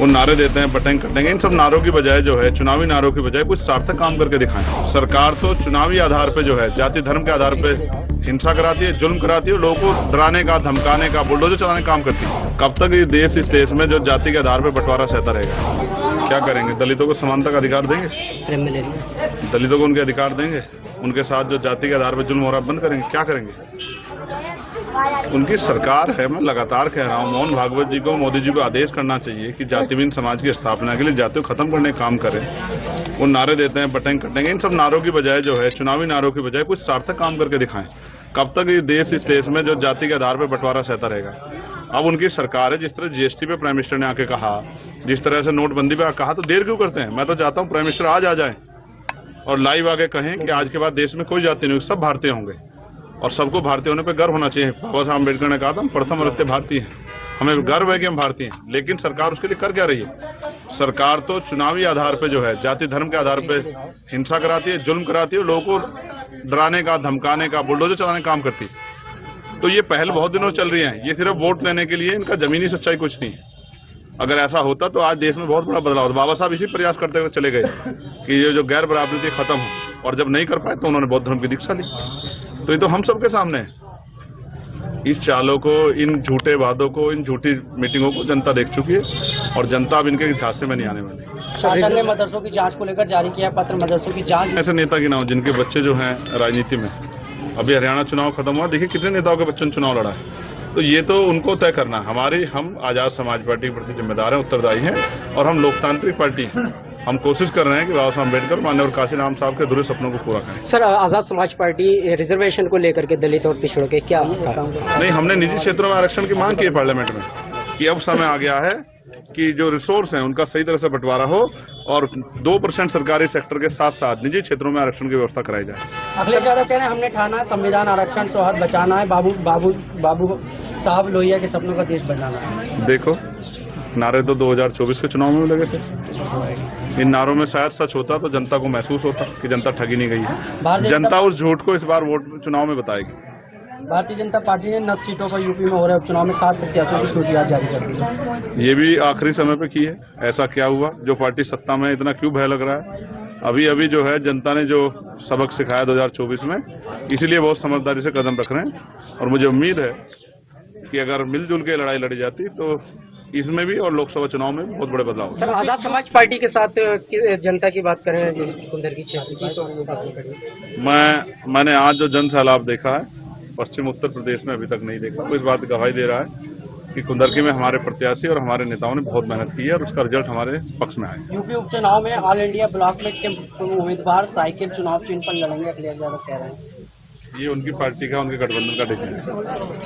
वो नारे देते हैं बटन कटेंगे, इन सब नारों की बजाय जो है, चुनावी नारों की बजाय कुछ सार्थक काम करके दिखाएं। सरकार तो चुनावी आधार पे जो है, जाति धर्म के आधार पे हिंसा कराती है, जुल्म कराती है, लोगों को डराने का, धमकाने का, बुलडोजर चलाने का काम करती है। कब तक ये देश इस देश में जो जाति के आधार पर बंटवारा सहता रहेगा? क्या करेंगे? दलितों को समानता का अधिकार देंगे? दलितों को उनके अधिकार देंगे? उनके साथ जो जाति के आधार पर जुल्म हो रहा है बंद करेंगे? क्या करेंगे? उनकी सरकार है, मैं लगातार कह रहा हूँ, मोहन भागवत जी को, मोदी जी को आदेश करना चाहिए कि जातिहीन समाज की स्थापना के लिए जाति को खत्म करने का काम करें। वो नारे देते हैं बटन कटेंगे, इन सब नारों की बजाय जो है, चुनावी नारों की बजाय कुछ सार्थक काम करके दिखाएं। कब तक ये देश इस देश में जो जाति के आधार पर बंटवारा सहता रहेगा? अब उनकी सरकार है, जिस तरह जीएसटी पे प्राइम मिनिस्टर ने आके कहा, जिस तरह से नोटबंदी पे कहा, तो देर क्यों करते हैं? मैं तो चाहता हूँ प्राइम मिनिस्टर आज आ जाए और लाइव आके कहें कि आज के बाद देश में कोई जाति नहीं, सब भारतीय होंगे और सबको भारतीय होने पे गर्व होना चाहिए। बाबा साहब अम्बेडकर ने कहा था हम प्रथम भारतीय भारतीय हैं, हमें गर्व है कि हम भारतीय हैं। लेकिन सरकार उसके लिए कर क्या रही है? सरकार तो चुनावी आधार पे जो है, जाति धर्म के आधार पे हिंसा कराती है, जुल्म कराती है, लोगों को डराने का, धमकाने का, बुलडोजर चलाने का काम करती है। तो ये पहल बहुत दिनों से चल रही है, ये सिर्फ वोट लेने के लिए, इनका जमीनी सच्चाई कुछ नहीं है। अगर ऐसा होता तो आज देश में बहुत बड़ा बदलाव होता। बाबा साहब इसी प्रयास करते हुए चले गए कि ये जो गैर बराबरी थी खत्म हो, और जब नहीं कर पाए तो उन्होंने बौद्ध धर्म की दीक्षा ली। तो ये तो हम सबके सामने है। इस चालों को, इन झूठे वादों को, इन झूठी मीटिंगों को जनता देख चुकी है और जनता अब इनके झांसे में नहीं आने वाली। शासन ने मदरसों की जांच को लेकर जारी किया पत्र, मदरसों की जांच। ऐसे नेता की ना हो जिनके बच्चे जो हैं राजनीति में, अभी हरियाणा चुनाव खत्म हुआ, देखिए कितने नेताओं के बच्चों ने चुनाव लड़ा है। तो ये तो उनको तय करना है। हम आजाद समाज पार्टी के प्रति जिम्मेदार हैं, उत्तरदायी हैं और हम लोकतांत्रिक पार्टी हैं। हम कोशिश कर रहे हैं कि बाबा साहब अम्बेडकर, माननीय काशी राम साहब के अधूरे सपनों को पूरा करें। Sir, Azad Samaj party reservation को लेकर के दलित और पिछड़ों के क्या नहीं, हमने निजी क्षेत्रों में आरक्षण की मांग की है पार्लियामेंट में कि अब समय आ गया है कि जो रिसोर्स हैं उनका सही तरह से बंटवारा हो और 2% सरकारी सेक्टर के साथ साथ निजी क्षेत्रों में आरक्षण की व्यवस्था कराई जाए। अखिलेश यादव कह रहे हैं हमने ठाना संविधान आरक्षण सौहार्द बचाना है, बाबू साहब लोहिया के सपनों का देश बनाना है। देखो, नारे तो 2024 के चुनाव में लगे थे। इन नारों में शायद सच होता तो जनता को महसूस होता कि जनता ठगी नहीं गई है। जनता उस झूठ को इस बार वोट चुनाव में बताएगी। भारतीय जनता पार्टी ने 9 सीटों पर यूपी में हो रहे उपचुनाव में 7 प्रत्याशियों की सूची आज जारी कर दी है। ये भी आखिरी समय पे की है। ऐसा क्या हुआ? जो पार्टी सत्ता में, इतना क्यों भय लग रहा है? अभी जो है जनता ने जो सबक सिखाया 2024 में, इसीलिए बहुत समझदारी से कदम रख रहे हैं और मुझे उम्मीद है कि अगर मिलजुल के लड़ाई लड़ी जाती तो इसमें भी और लोकसभा चुनाव में बहुत बड़े बदलाव। सर, आजाद समाज पार्टी के साथ जनता की बात करें, कुंदर की क्षेत्र की, तो मैंने आज जो जन सैलाब देखा है पश्चिम उत्तर प्रदेश में, अभी तक नहीं देखा। तो इस बात की गवाही दे रहा है कि कुंदरकी में हमारे प्रत्याशी और हमारे नेताओं ने बहुत मेहनत की है और उसका रिजल्ट हमारे पक्ष में आया। यूपी उपचुनाव में ऑल इंडिया ब्लॉक में के उम्मीदवार साइकिल चुनाव चिन्ह पर लड़ेंगे, अखिलेश यादव कह रहे हैं। ये उनकी पार्टी का, उनके गठबंधन का डिसीजन है।